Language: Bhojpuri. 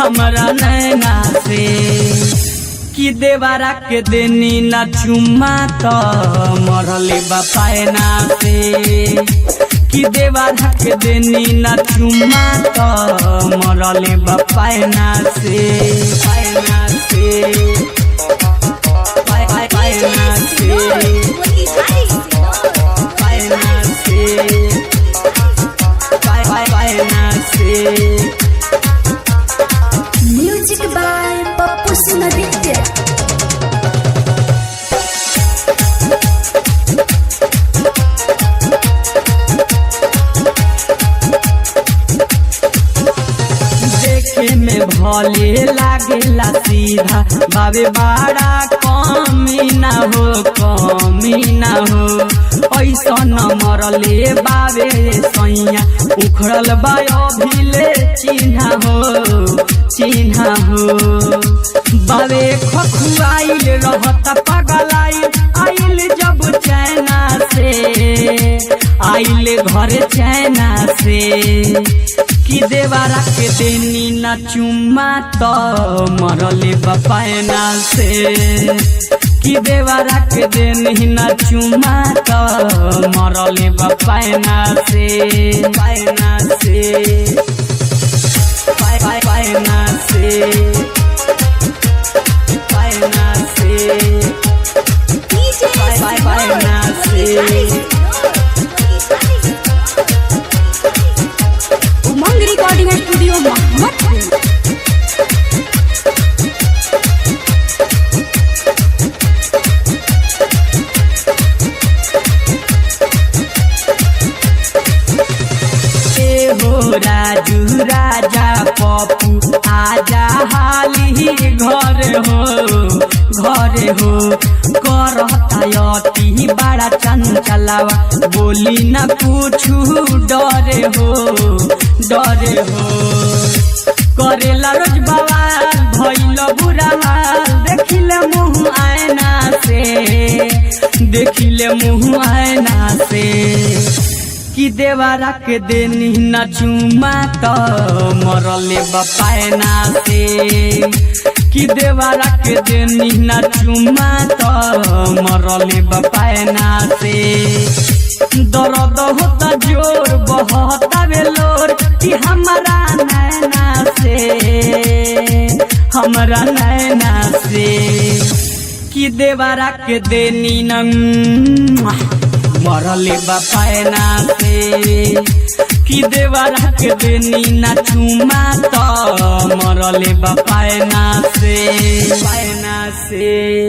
हमरा नैना से कि देवरा के देनी न चुम्मा तो मरले बापायना से कि देवरा के देनी न चुम्मा तो मरले बापायना से पायना से पायना से पायना से पायना से। Music by Pappu Singh. देखे में भले लागेला सीधा बाबे बड़ा कमी ना हो ऐसा न मरले बाबे सैया उखड़ल बाभिले चिन्हा हो बाबे खखुआइल रहता पगलाइल आइल जब चैना से आइल घर चैना से कि देवरा के देनी न चुम्मा तो मरले बापायना से कि देवरा के देनी न चुम्मा तो मरले बापायना से पायना से पायना से पायना से पायना से। उमंग रिकॉर्डिंग स्टूडियो मोहम्मदपुर। राजू राजा पप्पू आजा हाली घर हो करती बड़ा चंचलावा बोली न पूछू डरे हो करेला रोज बवाल भइल बुरा हाल देखिले मुँह आयना से कि देवरा के देनी न चुम्मा तो मरले बापायना से कि देवरा के देनी न चुम्मा तो मरले बापायना से। दर्द होता जोर बहता बेलोर कि हमरा नैना से कि देवरा के देनी न मरले बापायना से कि देवरा के देनी न चुम्मा तो मरले बापायना से पायना से।